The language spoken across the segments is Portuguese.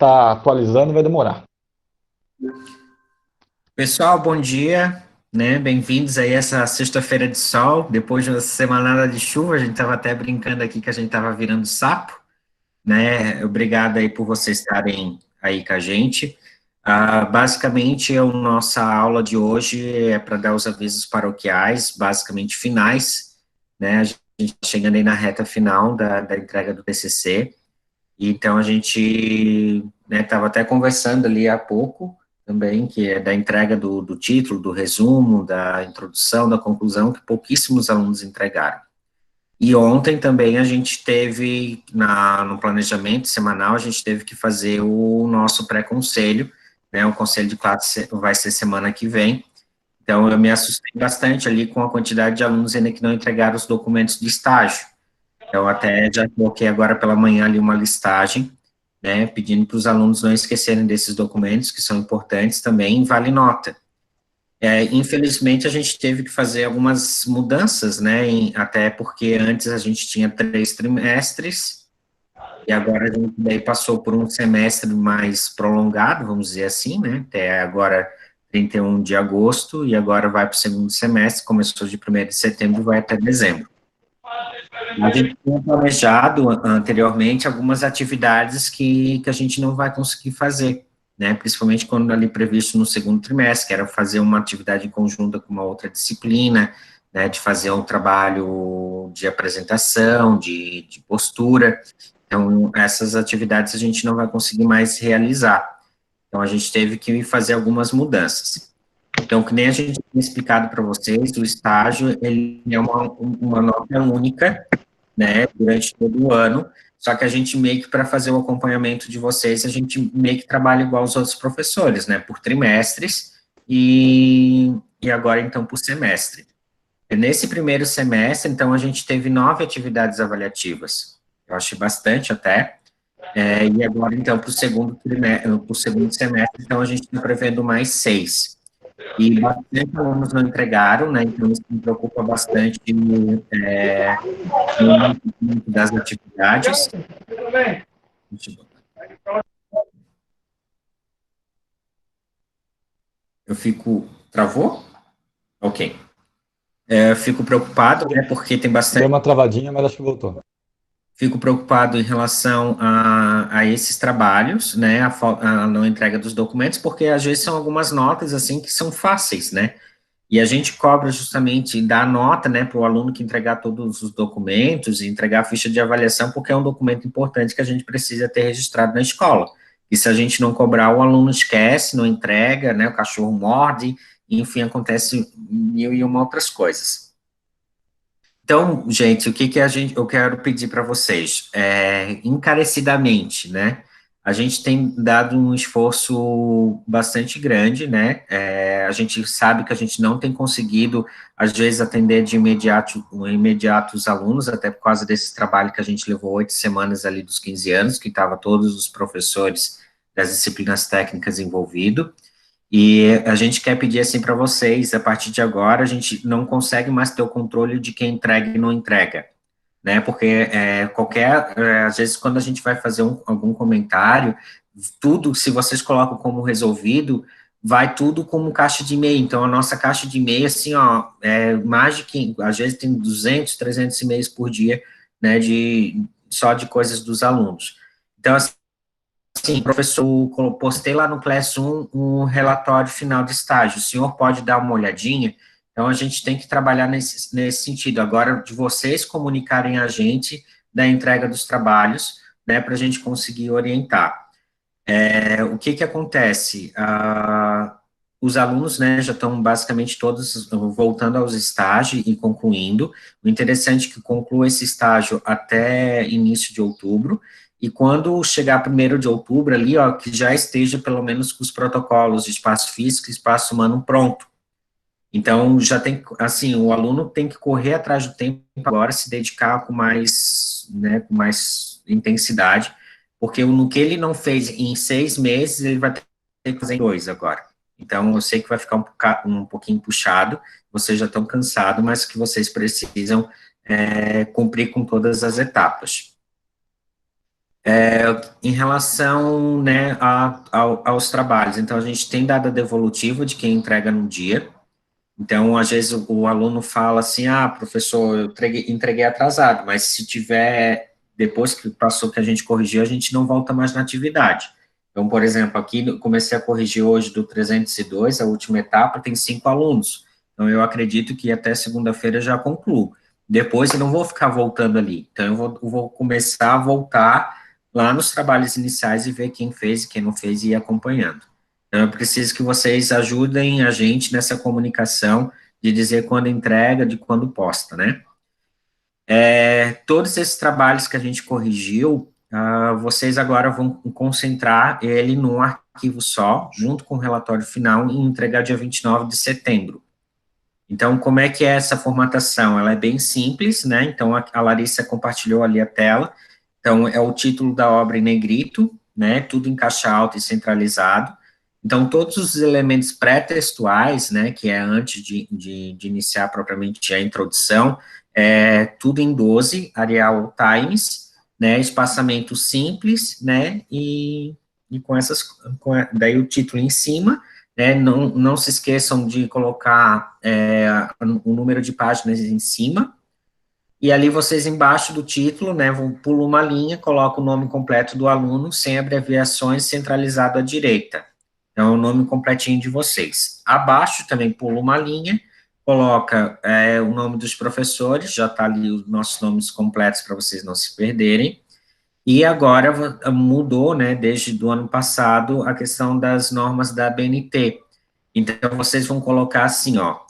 tá atualizando, vai demorar. Pessoal, bom dia, né? Bem-vindos aí a essa sexta-feira de sol, depois de uma semanada de chuva, a gente estava até brincando aqui que a gente estava virando sapo, né? Obrigado aí por vocês estarem aí com a gente. Basicamente, a nossa aula de hoje é para dar os avisos paroquiais, basicamente finais, né? A gente está chegando aí na reta final da entrega do TCC, então a gente, né, estava até conversando ali há pouco, também, que é da entrega do título, do resumo, da introdução, da conclusão, que pouquíssimos alunos entregaram. E ontem também a gente teve, no planejamento semanal, a gente teve que fazer o nosso pré-conselho, né, o conselho de classe vai ser semana que vem, então eu me assustei bastante ali com a quantidade de alunos ainda que não entregaram os documentos de estágio. Eu até já coloquei agora pela manhã ali uma listagem, né, pedindo para os alunos não esquecerem desses documentos, que são importantes também, vale nota. Infelizmente, a gente teve que fazer algumas mudanças, né, até porque antes a gente tinha 3 trimestres, e agora a gente daí passou por um semestre mais prolongado, vamos dizer assim, né, até agora 31 de agosto, e agora vai para o segundo semestre, começou de 1º de setembro e vai até dezembro. A gente tinha planejado anteriormente algumas atividades que a gente não vai conseguir fazer, né, principalmente quando ali previsto no segundo trimestre, que era fazer uma atividade em conjunta com uma outra disciplina, né, de fazer um trabalho de apresentação, de postura, então essas atividades a gente não vai conseguir mais realizar, então a gente teve que fazer algumas mudanças. Então, que nem a gente tinha explicado para vocês, o estágio, ele é uma nota única, né, durante todo o ano, só que a gente meio que, para fazer o acompanhamento de vocês, a gente meio que trabalha igual os outros professores, né, por trimestres, e agora, então, por semestre. E nesse primeiro semestre, então, a gente teve 9 atividades avaliativas, eu achei bastante até, e agora, então, para o segundo trimestre, para o segundo semestre, então, a gente está prevendo mais 6. E bastante alunos não entregaram, né, então isso me preocupa bastante, no início das atividades. Eu fico. Travou? Ok. Eu fico preocupado, né, porque tem Deu bastante. uma travadinha, mas acho que voltou. Fico preocupado em relação a esses trabalhos, né, a não entrega dos documentos, porque às vezes são algumas notas, assim, que são fáceis, né, e a gente cobra justamente, dá nota, né, para o aluno que entregar todos os documentos e entregar a ficha de avaliação, porque é um documento importante que a gente precisa ter registrado na escola. E se a gente não cobrar, o aluno esquece, não entrega, né, o cachorro morde, enfim, acontece mil e uma outras coisas. Então, gente, o que que eu quero pedir para vocês? Encarecidamente, né? A gente tem dado um esforço bastante grande, né? A gente sabe que a gente não tem conseguido, às vezes, atender de imediato os alunos, até por causa desse trabalho que a gente levou 8 semanas ali dos 15 anos, que estava todos os professores das disciplinas técnicas envolvidos. E a gente quer pedir assim para vocês, a partir de agora, a gente não consegue mais ter o controle de quem entrega e não entrega, né? Porque às vezes quando a gente vai fazer algum comentário, tudo, se vocês colocam como resolvido, vai tudo como caixa de e-mail. Então, a nossa caixa de e-mail, assim, ó, mais de às vezes tem 200, 300 e-mails por dia, né, só de coisas dos alunos. Então, assim, professor, postei lá no Classroom um relatório final de estágio, o senhor pode dar uma olhadinha? Então, a gente tem que trabalhar nesse sentido. Agora, de vocês comunicarem a gente da entrega dos trabalhos, né, para a gente conseguir orientar. O que que acontece? Os alunos, né, já estão basicamente todos voltando aos estágios e concluindo. O interessante é que conclua esse estágio até início de outubro, e quando chegar 1º de outubro ali, ó, que já esteja pelo menos com os protocolos de espaço físico e espaço humano pronto. Então, já tem, assim, o aluno tem que correr atrás do tempo agora, se dedicar com mais, né, com mais intensidade, porque no que ele não fez em 6 meses, ele vai ter que fazer em 2 agora. Então, eu sei que vai ficar um pouquinho puxado, vocês já estão cansados, mas que vocês precisam cumprir com todas as etapas. Em relação, né, aos trabalhos, então, a gente tem dado a devolutiva de quem entrega no dia. Então, às vezes, o aluno fala assim, professor, eu entreguei atrasado, mas se tiver, depois que passou que a gente corrigiu, a gente não volta mais na atividade. Então, por exemplo, aqui eu comecei a corrigir hoje do 302, a última etapa, tem 5 alunos. Então, eu acredito que até segunda-feira eu já concluo. Depois, eu não vou ficar voltando ali. Então, eu vou começar a voltar lá nos trabalhos iniciais e ver quem fez e quem não fez e ir acompanhando. Então, eu preciso que vocês ajudem a gente nessa comunicação de dizer quando entrega, de quando posta, né? Todos esses trabalhos que a gente corrigiu, vocês agora vão concentrar ele num arquivo só, junto com o relatório final, e entregar dia 29 de setembro. Então, como é que é essa formatação? Ela é bem simples, né? Então, a Larissa compartilhou ali a tela. Então, é o título da obra em negrito, né? Tudo em caixa alta e centralizado. Então, todos os elementos pré-textuais, né? Que é antes de iniciar propriamente a introdução, tudo em 12, Arial Times, né? Espaçamento simples, né? E com essas, daí o título em cima, né, não se esqueçam de colocar o número de páginas em cima, e ali vocês embaixo do título, né, vão pular uma linha, coloca o nome completo do aluno, sem abreviações, centralizado à direita. Então, é o nome completinho de vocês. Abaixo também pula uma linha, coloca o nome dos professores, já está ali os nossos nomes completos para vocês não se perderem. E agora mudou, né, desde do ano passado, a questão das normas da BNT. Então, vocês vão colocar assim, ó,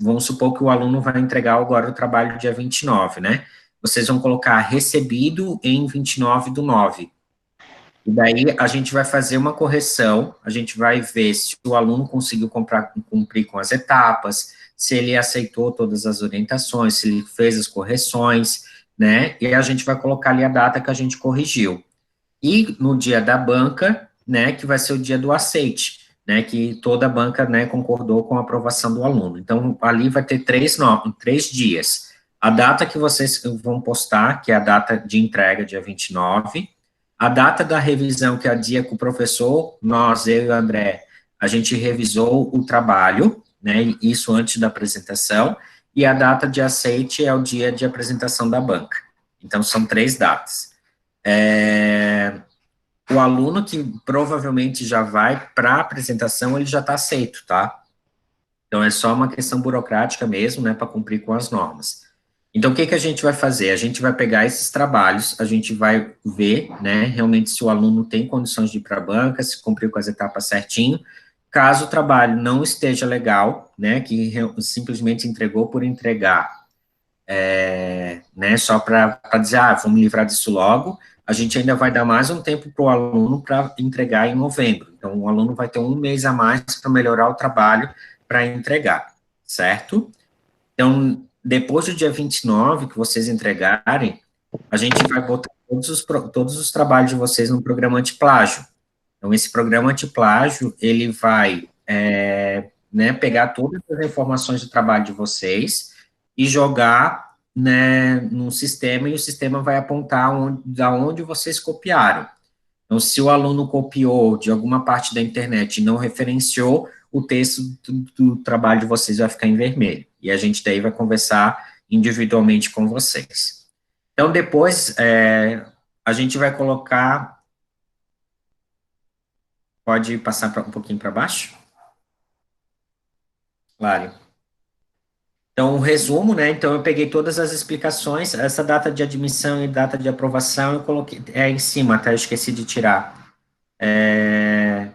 vamos supor que o aluno vai entregar agora o trabalho dia 29, né? Vocês vão colocar recebido em 29/9. E daí a gente vai fazer uma correção, a gente vai ver se o aluno conseguiu cumprir com as etapas, se ele aceitou todas as orientações, se ele fez as correções, né? E a gente vai colocar ali a data que a gente corrigiu. E no dia da banca, né, que vai ser o dia do aceite, né, que toda a banca, né, concordou com a aprovação do aluno. Então, ali vai ter 3 dias. A data que vocês vão postar, que é a data de entrega, dia 29, a data da revisão, que é a dia que o professor, nós, eu e o André, a gente revisou o trabalho, né, isso antes da apresentação, e a data de aceite é o dia de apresentação da banca. Então, são 3 datas. O aluno que provavelmente já vai para a apresentação, ele já está aceito, tá? Então, é só uma questão burocrática mesmo, né, para cumprir com as normas. Então, o que que a gente vai fazer? A gente vai pegar esses trabalhos, a gente vai ver, né, realmente se o aluno tem condições de ir para a banca, se cumpriu com as etapas certinho. Caso o trabalho não esteja legal, né, que simplesmente entregou por entregar, né, só para dizer, vamos livrar disso logo, a gente ainda vai dar mais um tempo para o aluno para entregar em novembro. Então, o aluno vai ter um mês a mais para melhorar o trabalho para entregar, certo? Então, depois do dia 29, que vocês entregarem, a gente vai botar todos os trabalhos de vocês no programa antiplágio. Então, esse programa antiplágio, ele vai né, pegar todas as informações de trabalho de vocês e jogar, né, no sistema, e o sistema vai apontar da onde vocês copiaram. Então, se o aluno copiou de alguma parte da internet e não referenciou, o texto do trabalho de vocês vai ficar em vermelho. E a gente daí vai conversar individualmente com vocês. Então, depois, a gente vai colocar... Pode passar um pouquinho para baixo? Claro. Então, o resumo, né? Então, eu peguei todas as explicações, essa data de admissão e data de aprovação, eu coloquei em cima, tá? Eu esqueci de tirar.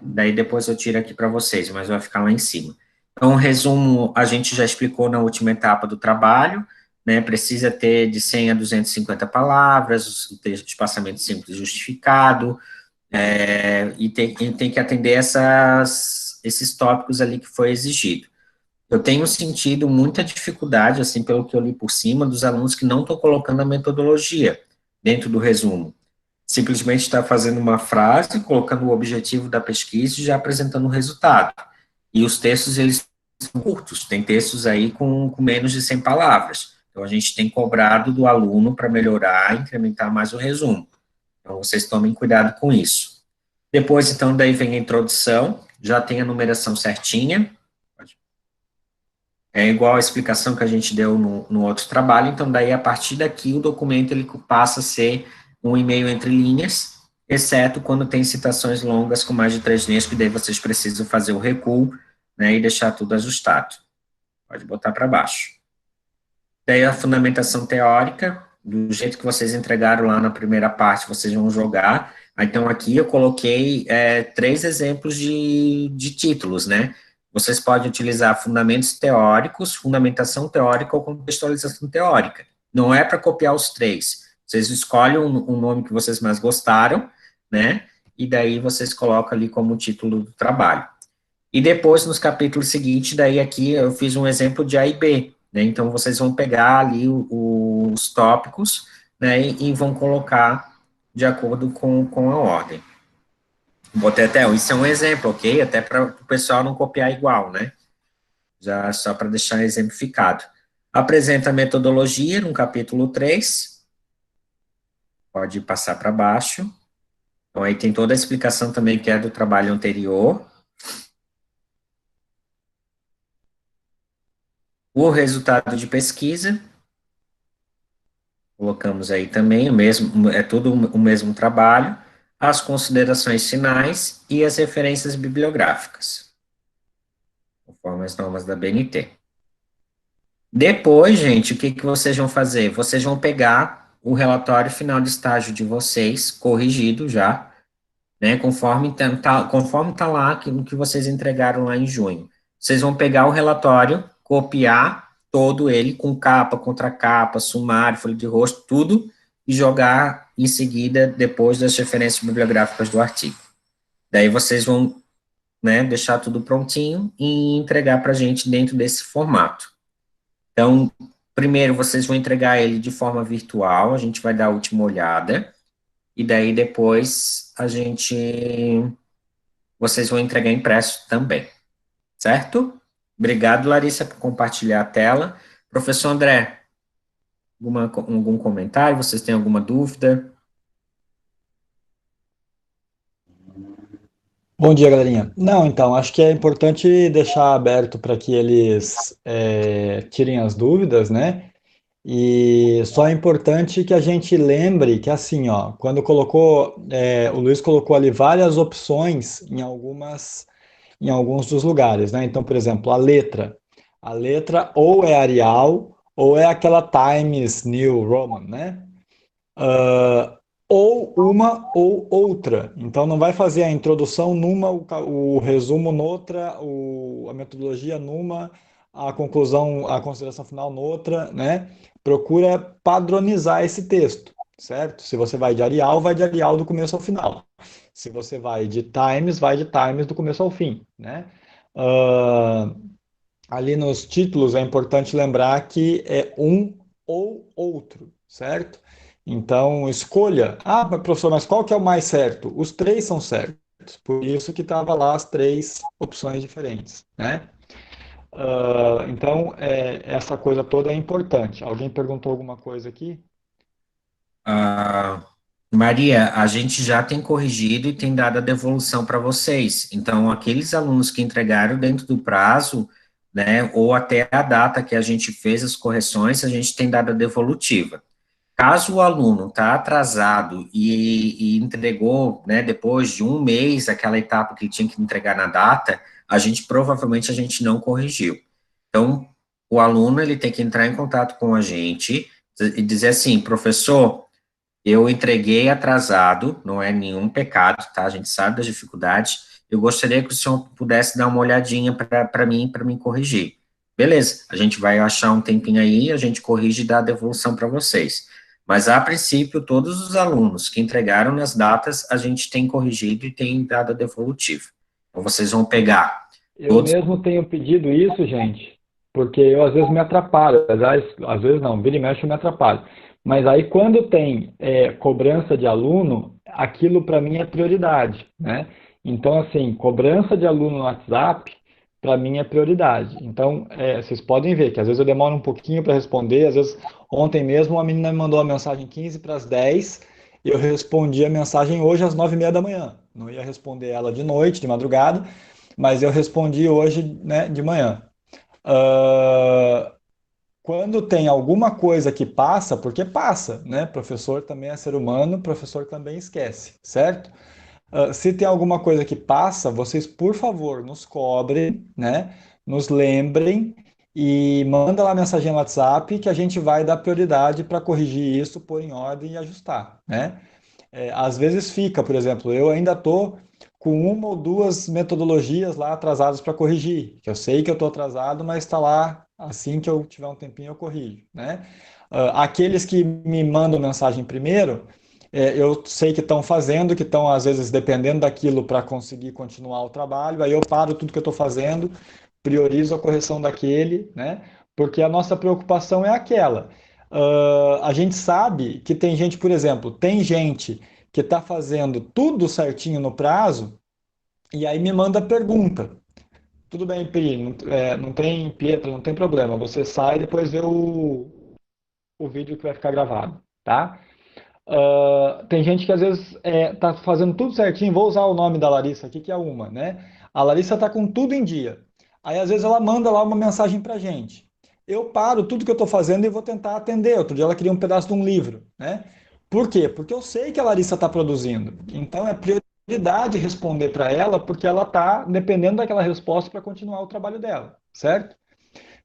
Daí depois eu tiro aqui para vocês, mas vai ficar lá em cima. Então, o resumo, a gente já explicou na última etapa do trabalho, né? Precisa ter de 100 a 250 palavras, o texto de espaçamento simples justificado, e tem que atender esses tópicos ali que foi exigido. Eu tenho sentido muita dificuldade, assim, pelo que eu li por cima, dos alunos que não estão colocando a metodologia dentro do resumo. Simplesmente está fazendo uma frase, colocando o objetivo da pesquisa e já apresentando o resultado. E os textos, eles são curtos, tem textos aí com menos de 100 palavras. Então, a gente tem cobrado do aluno para melhorar, incrementar mais o resumo. Então, vocês tomem cuidado com isso. Depois, então, daí vem a introdução, já tem a numeração certinha, é igual a explicação que a gente deu no outro trabalho, então daí a partir daqui o documento ele passa a ser um e-mail entre linhas, exceto quando tem citações longas com mais de 3 linhas, que daí vocês precisam fazer o recuo, né, e deixar tudo ajustado. Pode botar para baixo. Daí a fundamentação teórica, do jeito que vocês entregaram lá na primeira parte, vocês vão jogar. Então aqui eu coloquei 3 exemplos de títulos, né? Vocês podem utilizar fundamentos teóricos, fundamentação teórica ou contextualização teórica. Não é para copiar os 3. Vocês escolhem um nome que vocês mais gostaram, né? E daí vocês colocam ali como título do trabalho. E depois, nos capítulos seguintes, daí aqui eu fiz um exemplo de A e B, né? Então, vocês vão pegar ali os tópicos, né? E vão colocar de acordo com a ordem. Botei até, isso é um exemplo, ok? Até para o pessoal não copiar igual, né? Já só para deixar exemplificado. Apresenta a metodologia no capítulo 3. Pode passar para baixo. Então, aí tem toda a explicação também que é do trabalho anterior. O resultado de pesquisa. Colocamos aí também, é tudo o mesmo trabalho. As considerações finais e as referências bibliográficas, conforme as normas da BNT. Depois, gente, o que vocês vão fazer? Vocês vão pegar o relatório final de estágio de vocês, corrigido já, né, conforme tá lá no que vocês entregaram lá em junho. Vocês vão pegar o relatório, copiar todo ele, com capa, contracapa, sumário, folha de rosto, tudo, e jogar em seguida, depois das referências bibliográficas do artigo. Daí vocês vão, né, deixar tudo prontinho e entregar para a gente dentro desse formato. Então, primeiro vocês vão entregar ele de forma virtual, a gente vai dar a última olhada, e daí depois vocês vão entregar impresso também, certo? Obrigado, Larissa, por compartilhar a tela. Professor André, algum comentário? Vocês têm alguma dúvida? Bom dia, galerinha. Não, então, acho que é importante deixar aberto para que eles tirem as dúvidas, né? E só é importante que a gente lembre que, assim, ó, quando o Luiz colocou ali várias opções em alguns dos lugares, né? Então, por exemplo, a letra ou é Arial ou é aquela Times New Roman, né? Ou uma ou outra. Então, não vai fazer a introdução numa, o resumo noutra, a metodologia numa, a conclusão, a consideração final noutra, né? Procura padronizar esse texto, certo? Se você vai de Arial do começo ao final. Se você vai de Times do começo ao fim, né? Ah, ali nos títulos é importante lembrar que é um ou outro, certo? Então, escolha. Ah, mas, professor, mas qual que é o mais certo? Os 3 são certos. Por isso que estava lá as 3 opções diferentes, né? Então, essa coisa toda é importante. Alguém perguntou alguma coisa aqui? Ah, Maria, a gente já tem corrigido e tem dado a devolução para vocês. Então, aqueles alunos que entregaram dentro do prazo, né, ou até a data que a gente fez as correções, a gente tem dado a devolutiva. Caso o aluno está atrasado e entregou, né, depois de um mês aquela etapa que ele tinha que entregar na data, provavelmente a gente não corrigiu. Então, o aluno ele tem que entrar em contato com a gente e dizer assim, professor, eu entreguei atrasado, não é nenhum pecado, tá? A gente sabe das dificuldades. Eu gostaria que o senhor pudesse dar uma olhadinha para mim corrigir. Beleza, a gente vai achar um tempinho aí, a gente corrige e dá a devolução para vocês. Mas, a princípio, todos os alunos que entregaram nas datas, a gente tem corrigido e tem dado a devolutiva. Então, vocês vão pegar Eu todos. mesmo tenho pedido isso, gente, porque eu às vezes me atrapalho, às vezes não, vira e mexe eu me atrapalho. Mas aí quando tem cobrança de aluno, aquilo para mim é prioridade, né? Então, assim, cobrança de aluno no WhatsApp, para mim é prioridade. Então, vocês podem ver que às vezes eu demoro um pouquinho para responder, às vezes ontem mesmo uma menina me mandou uma mensagem 15 para as 10, eu respondi a mensagem hoje às 9h30 da manhã. Não ia responder ela de noite, de madrugada, mas eu respondi hoje, né, de manhã. Ah, quando tem alguma coisa que passa, porque passa, né? Professor também é ser humano, professor também esquece, certo? Se tem alguma coisa que passa, vocês, por favor, nos cobrem, né? Nos lembrem e manda lá a mensagem no WhatsApp que a gente vai dar prioridade para corrigir isso, pôr em ordem e ajustar, né? Às vezes fica, por exemplo, eu ainda estou com uma ou duas metodologias lá atrasadas para corrigir, que eu sei que eu estou atrasado, mas está lá, assim que eu tiver um tempinho eu corrijo, né? Aqueles que me mandam mensagem primeiro, eu sei que estão fazendo, que estão às vezes dependendo daquilo para conseguir continuar o trabalho, aí eu paro tudo que eu estou fazendo, priorizo a correção daquele, né? Porque a nossa preocupação é aquela. A gente sabe que tem gente, por exemplo, tem gente que está fazendo tudo certinho no prazo e aí me manda pergunta. Tudo bem, Pri, não tem Pietra, não tem problema. Você sai e depois vê o vídeo que vai ficar gravado, tá? Tem gente que às vezes tá fazendo tudo certinho. Vou usar o nome da Larissa aqui, que é uma, né? A Larissa tá com tudo em dia. Aí às vezes ela manda lá uma mensagem pra gente. Eu paro tudo que eu tô fazendo e vou tentar atender. Outro dia ela queria um pedaço de um livro, né? Por quê? Porque eu sei que a Larissa está produzindo. Então é prioridade responder para ela, porque ela está dependendo daquela resposta para continuar o trabalho dela, certo?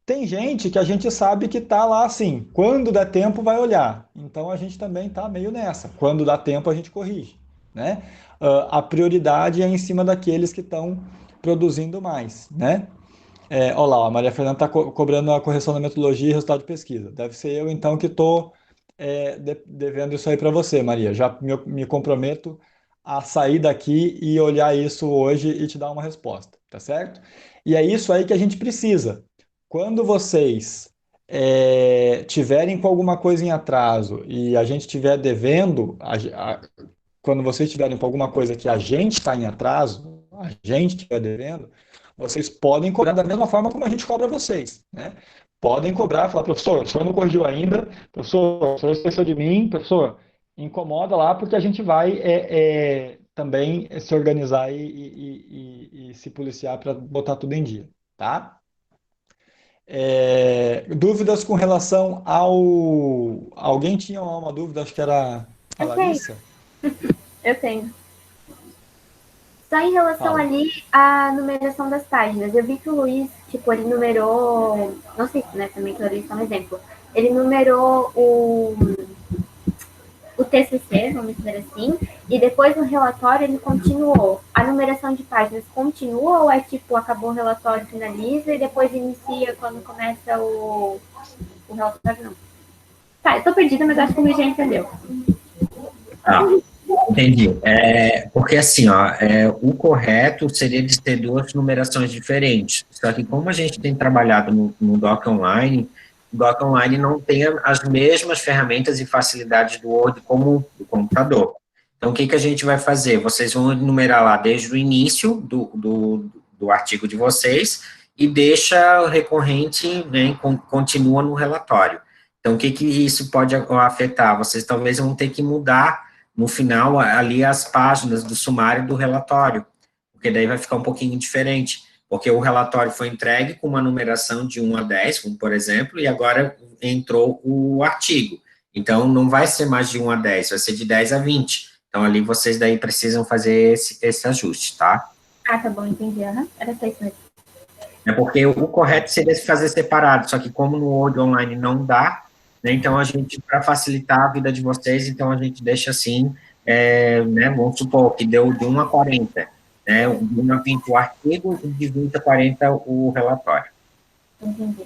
Tem gente que a gente sabe que está lá assim, quando der tempo vai olhar. Então a gente também está meio nessa. Quando dá tempo a gente corrige, né? A prioridade é em cima daqueles que estão produzindo mais, né? Olha lá, a Maria Fernanda está cobrando a correção da metodologia e resultado de pesquisa. Deve ser eu então que estou devendo isso aí para você, Maria. Já me comprometo a sair daqui e olhar isso hoje e te dar uma resposta, tá certo? E é isso aí que a gente precisa. Quando vocês tiverem com alguma coisa em atraso e a gente estiver devendo, quando vocês estiverem com alguma coisa que a gente está em atraso, a gente estiver devendo, vocês podem cobrar da mesma forma como a gente cobra vocês, né? Podem cobrar, falar, professor, o senhor não corrigiu ainda, professor, o senhor esqueceu de mim, professor, incomoda lá, porque a gente vai também se organizar e se policiar para botar tudo em dia, tá? Dúvidas com relação ao. Alguém tinha uma dúvida, acho que era a Eu tenho, Larissa? eu tenho. Só em relação Fala. ali à numeração das páginas. Eu vi que o Luiz, tipo, ele numerou. Não sei se, né, também que o Luiz é um exemplo. Ele numerou o TCC, vamos dizer assim, e depois no relatório ele continuou. A numeração de páginas continua ou é tipo, acabou o relatório, finaliza e depois inicia quando começa o relatório? Não. Tá, eu tô perdida, mas acho que o Luiz já entendeu. Ah, entendi. Porque assim, ó, o correto seria de ter duas numerações diferentes. Só que como a gente tem trabalhado no Doc Online, o Doc Online não tem as mesmas ferramentas e facilidades do Word como o computador. Então, o que a gente vai fazer? Vocês vão enumerar lá desde o início do artigo de vocês e deixa recorrente, né, continua no relatório. Então, o que isso pode afetar? Vocês talvez vão ter que mudar no final, ali, as páginas do sumário do relatório, porque daí vai ficar um pouquinho diferente, porque o relatório foi entregue com uma numeração de 1 a 10, como por exemplo, e agora entrou o artigo. Então, não vai ser mais de 1 a 10, vai ser de 10 a 20. Então, ali vocês daí precisam fazer esse ajuste, tá? Ah, tá bom, entendi. Uhum. Era só isso mesmo. Porque o correto seria fazer separado, só que como no Word Online não dá, né, então a gente, para facilitar a vida de vocês, então a gente deixa assim, né, vamos supor que deu de 1 a 40, né, de 1 a 20 o artigo e de 20 a 40 o relatório. Entendi.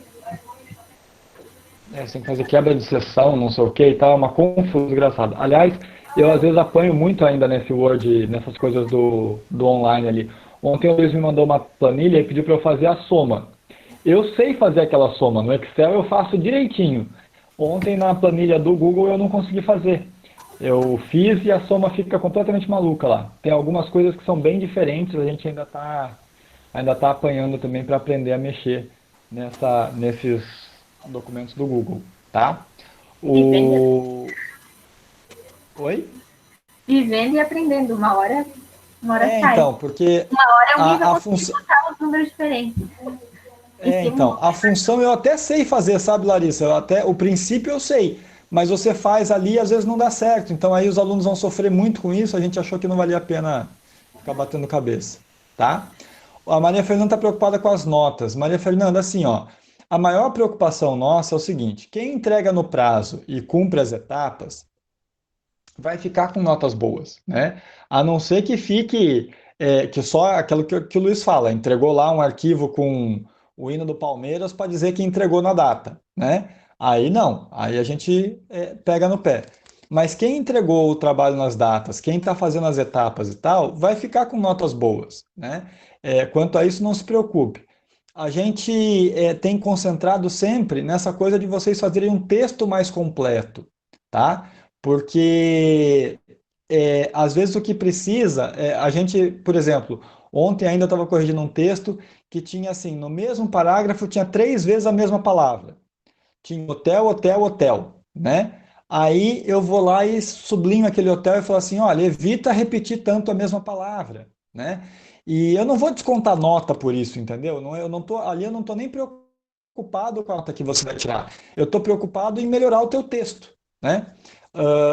Você tem que fazer quebra de sessão, não sei o que e tal, é uma confusão desgraçada. Aliás, eu às vezes apanho muito ainda nesse Word, nessas coisas do online ali. Ontem o Luiz me mandou uma planilha e pediu para eu fazer a soma. Eu sei fazer aquela soma, no Excel eu faço direitinho. Ontem na planilha do Google eu não consegui fazer. Eu fiz e a soma fica completamente maluca lá. Tem algumas coisas que são bem diferentes, a gente ainda tá apanhando também para aprender a mexer nesses documentos do Google, tá? Entendeu? Oi? vivendo e aprendendo. Uma hora sai. Então, porque Uma hora alguém vai a conseguir função. botar os números diferentes. E ser Então, muito a melhor. função eu até sei fazer, sabe, Larissa? O princípio eu sei, mas você faz ali e às vezes não dá certo. Então aí os alunos vão sofrer muito com isso, a gente achou que não valia a pena ficar batendo cabeça, tá? A Maria Fernanda está preocupada com as notas. Maria Fernanda, assim, ó, a maior preocupação nossa é o seguinte: quem entrega no prazo e cumpre as etapas, vai ficar com notas boas, né? A não ser que fique, que só aquilo que o Luiz fala, entregou lá um arquivo com o hino do Palmeiras para dizer que entregou na data, né? Aí não, aí a gente pega no pé. Mas quem entregou o trabalho nas datas, quem está fazendo as etapas e tal, vai ficar com notas boas, né? Quanto a isso, não se preocupe. A gente tem concentrado sempre nessa coisa de vocês fazerem um texto mais completo, tá? Porque às vezes o que precisa, a gente, por exemplo, ontem ainda estava corrigindo um texto que tinha assim, no mesmo parágrafo tinha 3 vezes a mesma palavra. Tinha hotel, hotel, hotel, né? Aí eu vou lá e sublinho aquele hotel e falo assim, olha, evita repetir tanto a mesma palavra, né? E eu não vou descontar nota por isso, entendeu? Não, eu não tô, ali eu não estou nem preocupado com a nota que você vai tirar. Eu estou preocupado em melhorar o teu texto, né?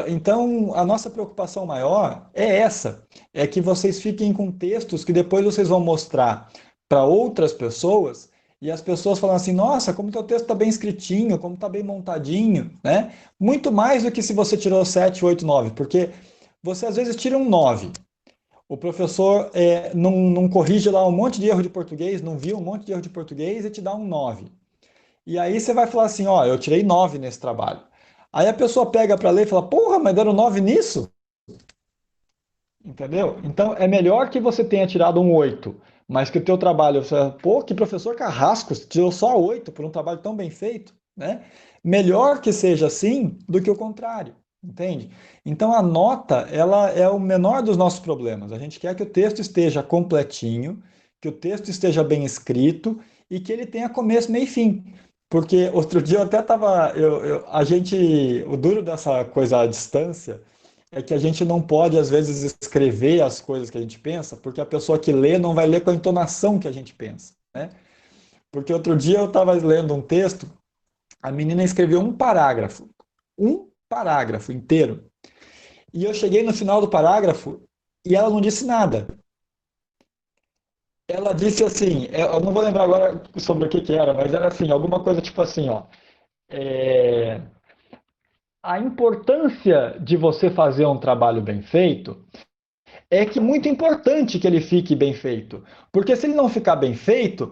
Então, a nossa preocupação maior é essa, é que vocês fiquem com textos que depois vocês vão mostrar para outras pessoas e as pessoas falam assim, nossa, como teu texto está bem escritinho, como está bem montadinho, né? Muito mais do que se você tirou 7, 8, 9, porque você às vezes tira um 9. O professor não corrige lá um monte de erro de português, não viu um monte de erro de português e te dá um 9. E aí você vai falar assim, ó, eu tirei 9 nesse trabalho. Aí a pessoa pega para ler e fala, porra, mas deram 9 nisso? Entendeu? Então é melhor que você tenha tirado um 8, mas que o teu trabalho, você, pô, que professor carrasco, você tirou só 8 por um trabalho tão bem feito, né? Melhor que seja assim do que o contrário, entende? Então a nota, ela é o menor dos nossos problemas. A gente quer que o texto esteja completinho, que o texto esteja bem escrito e que ele tenha começo, meio e fim. Porque outro dia eu até estava, o duro dessa coisa à distância é que a gente não pode, às vezes, escrever as coisas que a gente pensa, porque a pessoa que lê não vai ler com a entonação que a gente pensa, né? Porque outro dia eu estava lendo um texto, a menina escreveu um parágrafo inteiro, e eu cheguei no final do parágrafo e ela não disse nada. Ela disse assim, eu não vou lembrar agora sobre o que que era, mas era assim, alguma coisa tipo assim, ó, é, a importância de você fazer um trabalho bem feito é que é muito importante que ele fique bem feito. Porque se ele não ficar bem feito,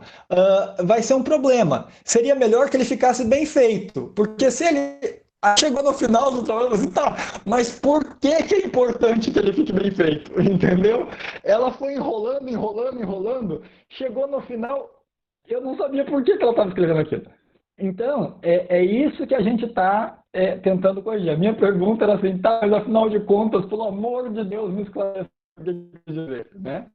vai ser um problema. Seria melhor que ele ficasse bem feito. Porque se ele chegou no final do trabalho, você tá, mas por que é importante que ele fique bem feito? Entendeu? Ela foi enrolando, enrolando, enrolando. Chegou no final, eu não sabia por que ela estava escrevendo aquilo. Então, é isso que a gente está tentando corrigir. A minha pergunta era assim, tá, mas afinal de contas, pelo amor de Deus, me esclarece o que eu quis dizer, né?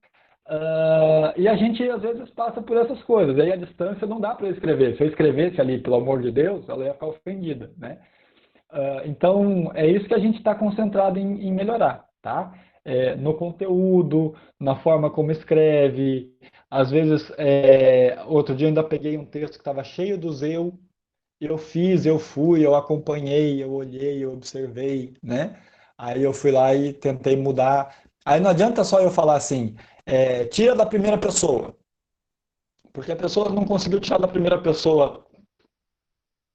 E a gente, às vezes, passa por essas coisas. Aí, a distância, não dá para escrever. Se eu escrevesse ali, pelo amor de Deus, ela ia ficar ofendida, né? Então, é isso que a gente está concentrado em melhorar, tá? No conteúdo, na forma como escreve. Às vezes, outro dia eu ainda peguei um texto que estava cheio dos eu fiz, eu fui, eu acompanhei, eu olhei, eu observei, né? Aí eu fui lá e tentei mudar. Aí não adianta só eu falar assim, tira da primeira pessoa, porque a pessoa não conseguiu tirar da primeira pessoa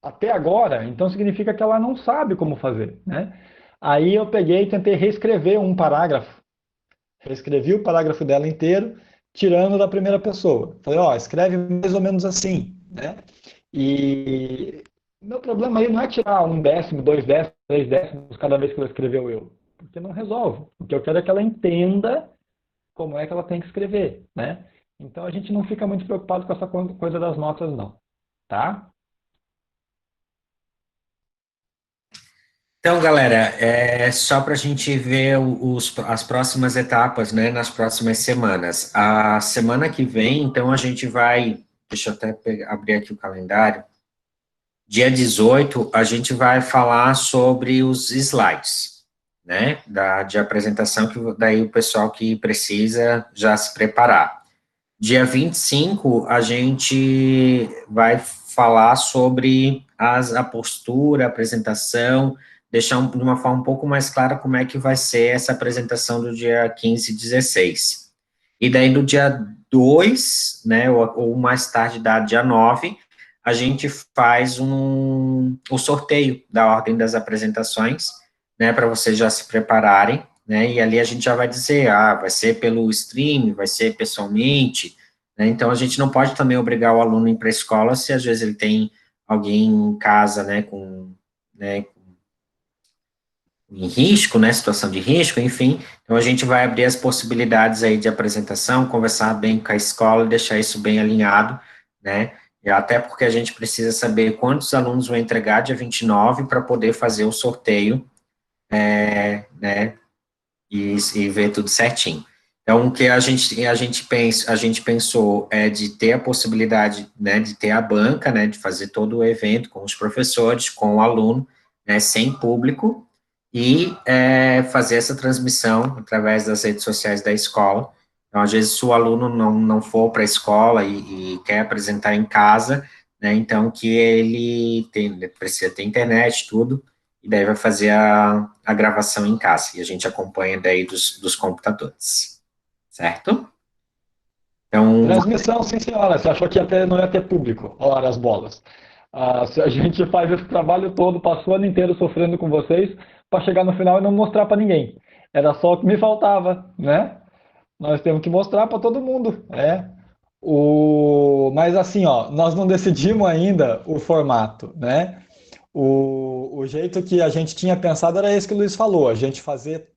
até agora, então significa que ela não sabe como fazer, né? Aí eu peguei e tentei reescrever um parágrafo, reescrevi o parágrafo dela inteiro, tirando da primeira pessoa. Falei, ó, escreve mais ou menos assim, né? E meu problema aí não é tirar 1 décimo, 2 décimos, 3 décimos cada vez que ela escreveu eu, porque não resolve. O que eu quero é que ela entenda como é que ela tem que escrever, né? Então a gente não fica muito preocupado com essa coisa das notas, não, tá? Então, galera, só para a gente ver as próximas etapas, né, nas próximas semanas. A semana que vem, então, a gente vai, deixa eu até abrir aqui o calendário, dia 18, a gente vai falar sobre os slides, né, de apresentação, que daí o pessoal que precisa já se preparar. Dia 25, a gente vai falar sobre a postura, a apresentação, deixar de uma forma um pouco mais clara como é que vai ser essa apresentação do dia 15 e 16. E daí do dia 2, né, ou mais tarde da dia 9, a gente faz o sorteio da ordem das apresentações, né, para vocês já se prepararem, né, e ali a gente já vai dizer, vai ser pelo stream, vai ser pessoalmente, né, então a gente não pode também obrigar o aluno a ir para a escola se às vezes ele tem alguém em casa, né, em risco, né, situação de risco, enfim, então a gente vai abrir as possibilidades aí de apresentação, conversar bem com a escola, deixar isso bem alinhado, né, e até porque a gente precisa saber quantos alunos vão entregar dia 29 para poder fazer o sorteio, né, e ver tudo certinho. Então, o que a gente pensou é de ter a possibilidade, né, de ter a banca, né, de fazer todo o evento com os professores, com o aluno, né, sem público, e fazer essa transmissão através das redes sociais da escola. Então, às vezes, se o aluno não for para a escola e quer apresentar em casa, né, então que ele precisa ter internet, tudo, e daí vai fazer a gravação em casa, e a gente acompanha daí dos computadores, certo? Então, Transmissão, sim, senhora. Você achou que não ia ter público? Ora, as bolas. Se a gente faz esse trabalho todo, passou o ano inteiro sofrendo com vocês, para chegar no final e não mostrar para ninguém. Era só o que me faltava, né? Nós temos que mostrar para todo mundo, Mas assim, ó, nós não decidimos ainda o formato, né? O jeito que a gente tinha pensado era esse que o Luiz falou, a gente fazer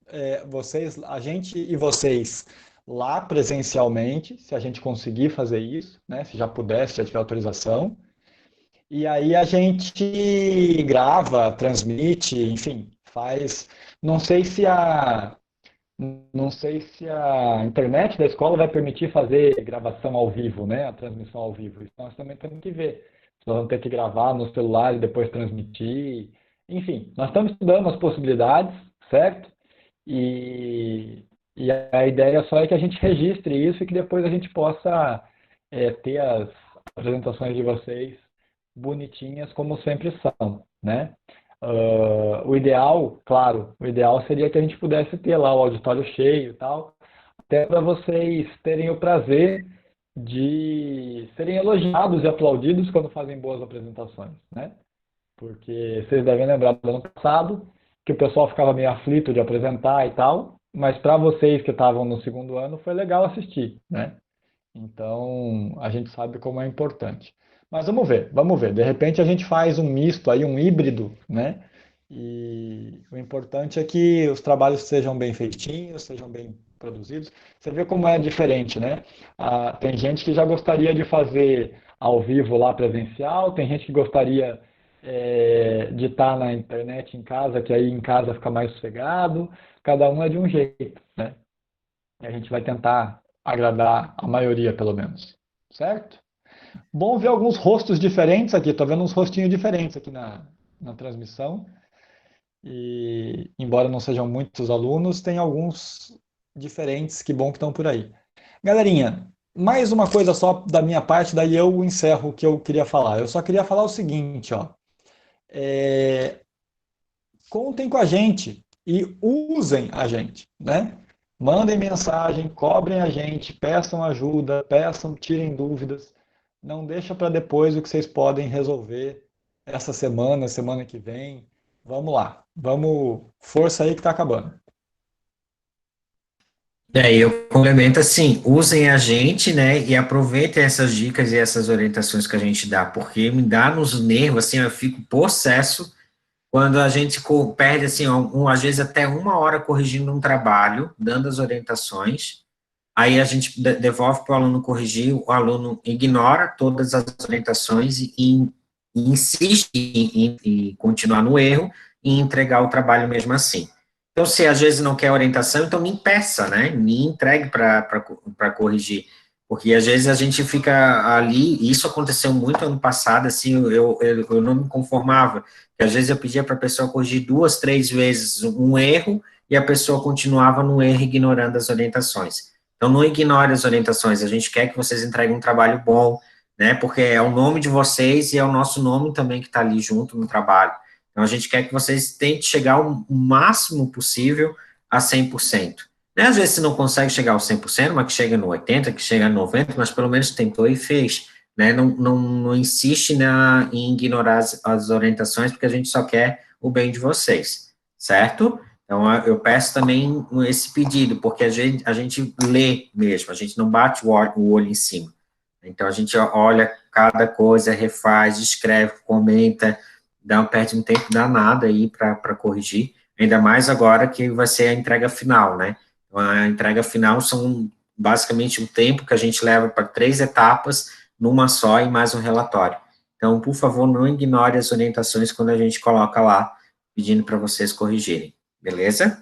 a gente e vocês lá presencialmente, se a gente conseguir fazer isso, né? Se já puder, se já tiver autorização. E aí a gente grava, transmite, enfim, faz. Não sei se a não sei se a internet da escola vai permitir fazer gravação ao vivo, né? A transmissão ao vivo. Isso nós também temos que ver. Nós vamos ter que gravar no celular e depois transmitir. Enfim, nós estamos estudando as possibilidades, certo? E, e a ideia só é que a gente registre isso e que depois a gente possa ter as apresentações de vocês bonitinhas como sempre são, né? O ideal, claro, o ideal seria que a gente pudesse ter lá o auditório cheio e tal, até para vocês terem o prazer de serem elogiados e aplaudidos quando fazem boas apresentações, né? Porque vocês devem lembrar do ano passado que o pessoal ficava meio aflito de apresentar e tal, mas para vocês que estavam no segundo ano foi legal assistir, né? Então, a gente sabe como é importante. Mas vamos ver, vamos ver. De repente a gente faz um misto aí, um híbrido, né? E o importante é que os trabalhos sejam bem feitinhos, sejam bem produzidos. Você vê como é diferente, né? Tem gente que já gostaria de fazer ao vivo lá presencial, tem gente que gostaria de estar na internet em casa, que aí em casa fica mais sossegado. Cada um é de um jeito, né? E a gente vai tentar agradar a maioria, pelo menos. Certo? Bom ver alguns rostos diferentes aqui. Estou vendo uns rostinhos diferentes aqui na transmissão. E, embora não sejam muitos alunos, tem alguns diferentes. Que bom que estão por aí. Galerinha, mais uma coisa só da minha parte, daí eu encerro o que eu queria falar. Eu só queria falar o seguinte, ó. Contem com a gente e usem a gente, né? Mandem mensagem, cobrem a gente, peçam ajuda, tirem dúvidas. Não deixa para depois o que vocês podem resolver essa semana, semana que vem. Vamos lá, vamos, força aí que está acabando. Eu complemento assim, usem a gente, né, e aproveitem essas dicas e essas orientações que a gente dá, porque me dá nos nervos, assim, eu fico possesso quando a gente perde, assim, às vezes até uma hora corrigindo um trabalho, dando as orientações, aí a gente devolve para o aluno corrigir, o aluno ignora todas as orientações e insiste em continuar no erro e entregar o trabalho mesmo assim. Então, se às vezes não quer orientação, então me impeça, né? Me entregue para corrigir. Porque às vezes a gente fica ali, e isso aconteceu muito ano passado, assim, eu não me conformava. Às vezes eu pedia para a pessoa corrigir 2, 3 vezes um erro, e a pessoa continuava no erro, ignorando as orientações. Então, não ignore as orientações, a gente quer que vocês entreguem um trabalho bom, né, porque é o nome de vocês e é o nosso nome também que está ali junto no trabalho. Então, a gente quer que vocês tentem chegar o máximo possível a 100%. Né? Às vezes, você não consegue chegar ao 100%, mas que chega no 80%, que chega no 90%, mas pelo menos tentou e fez. Né? Não insiste em ignorar as orientações, porque a gente só quer o bem de vocês, certo? Então, eu peço também esse pedido, porque a gente lê mesmo, a gente não bate o olho em cima. Então, a gente olha cada coisa, refaz, escreve, comenta, perde um tempo danado aí para corrigir, ainda mais agora que vai ser a entrega final, né? Então, a entrega final são basicamente o tempo que a gente leva para 3 etapas, numa só e mais um relatório. Então, por favor, não ignore as orientações quando a gente coloca lá, pedindo para vocês corrigirem, beleza?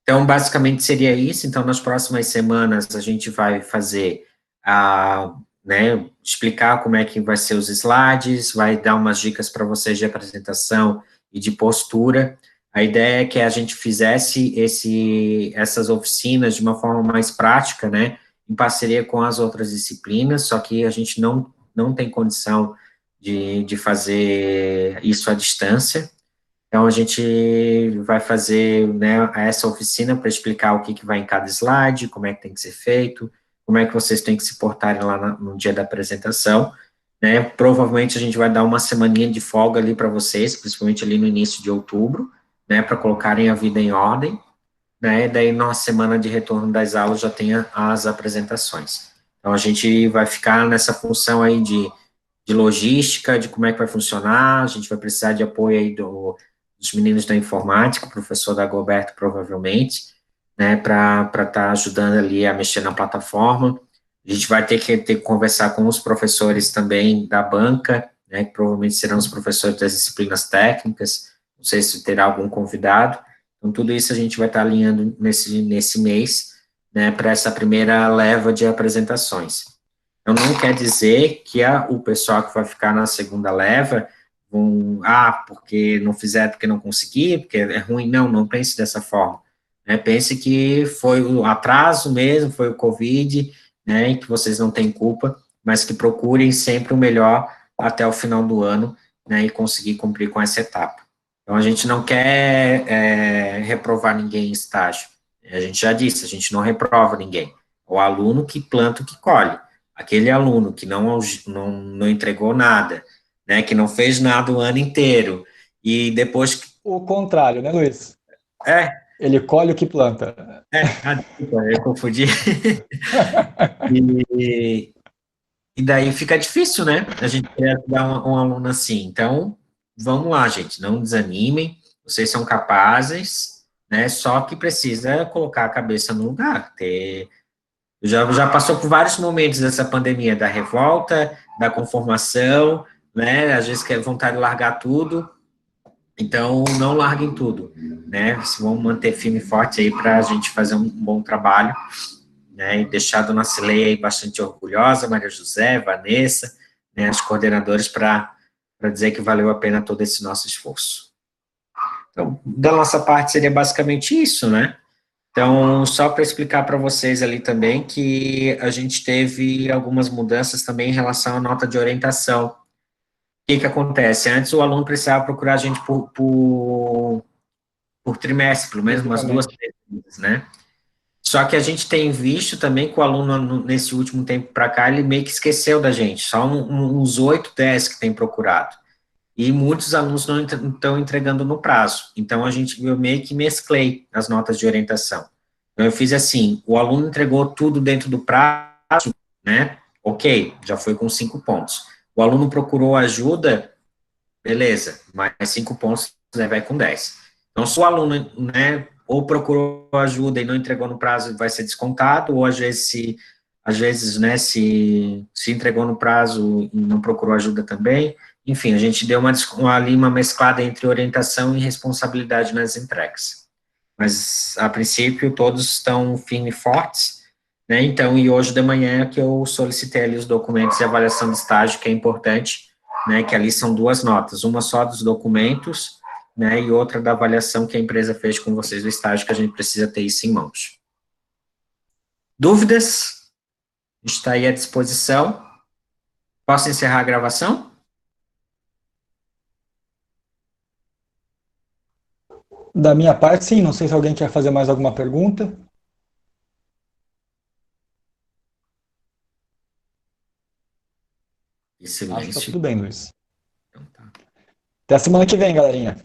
Então, basicamente seria isso. Então, nas próximas semanas, a gente vai fazer né, explicar como é que vai ser os slides, vai dar umas dicas para vocês de apresentação e de postura. A ideia é que a gente fizesse essas oficinas de uma forma mais prática, né, em parceria com as outras disciplinas, só que a gente não tem condição de fazer isso à distância. Então, a gente vai fazer, né, essa oficina para explicar o que vai em cada slide, como é que tem que ser feito, como é que vocês têm que se portarem lá no dia da apresentação, né, provavelmente a gente vai dar uma semaninha de folga ali para vocês, principalmente ali no início de outubro, né, para colocarem a vida em ordem, né, e daí na semana de retorno das aulas já tem as apresentações. Então, a gente vai ficar nessa função aí de logística, de como é que vai funcionar, a gente vai precisar de apoio aí dos meninos da informática, o professor Dagoberto provavelmente, né, para estar ajudando ali a mexer na plataforma. A gente vai ter que conversar com os professores também da banca, né, que provavelmente serão os professores das disciplinas técnicas, não sei se terá algum convidado. Então, tudo isso a gente vai estar alinhando nesse mês, né, para essa primeira leva de apresentações. Então, não quer dizer que o pessoal que vai ficar na segunda leva porque não fizeram, porque não consegui, porque é ruim. Não pense dessa forma. Né? Pense que foi o atraso mesmo, foi o Covid, né, e que vocês não têm culpa, mas que procurem sempre o melhor até o final do ano, né, e conseguir cumprir com essa etapa. Então, a gente não quer reprovar ninguém em estágio. A gente já disse, a gente não reprova ninguém. O aluno que planta o que colhe. Aquele aluno que não entregou nada, né, que não fez nada o ano inteiro, e depois... O contrário, né, Luiz? Ele colhe o que planta. Desculpa, eu confundi. E daí fica difícil, né, a gente quer ajudar um aluno assim. Então, vamos lá, gente, não desanimem, vocês são capazes, né, só que precisa colocar a cabeça no lugar, já passou por vários momentos dessa pandemia, da revolta, da conformação, né, às vezes quer vontade de largar tudo, então não larguem tudo, né, vamos manter firme e forte aí para a gente fazer um bom trabalho, né, e deixar a dona Cileia aí bastante orgulhosa, Maria José, Vanessa, né, as coordenadoras, para dizer que valeu a pena todo esse nosso esforço. Então, da nossa parte seria basicamente isso, né. Então, só para explicar para vocês ali também que a gente teve algumas mudanças também em relação à nota de orientação. O que acontece? Antes o aluno precisava procurar a gente por trimestre, pelo menos umas 2 vezes, né? Só que a gente tem visto também que o aluno, nesse último tempo para cá, ele meio que esqueceu da gente, só uns 8, 10 que tem procurado. E muitos alunos não estão entregando no prazo. Então, eu meio que mesclei as notas de orientação. Então, eu fiz assim, o aluno entregou tudo dentro do prazo, né? Ok, já foi com 5 pontos. O aluno procurou ajuda, beleza, mais 5 pontos, né, vai com 10. Então, se o aluno, né, ou procurou ajuda e não entregou no prazo, vai ser descontado, ou às vezes, né, se entregou no prazo e não procurou ajuda também. Enfim, a gente deu ali uma mesclada entre orientação e responsabilidade nas entregas. Mas, a princípio, todos estão firmes e fortes, né, então, e hoje de manhã que eu solicitei ali os documentos de avaliação de estágio, que é importante, né, que ali são 2 notas, uma só dos documentos, né, e outra da avaliação que a empresa fez com vocês do estágio, que a gente precisa ter isso em mãos. Dúvidas? Está aí à disposição. Posso encerrar a gravação? Da minha parte, sim. Não sei se alguém quer fazer mais alguma pergunta. E Acho que tá silêncio. tudo bem, Luiz. Então, tá. Até a semana que vem, galerinha.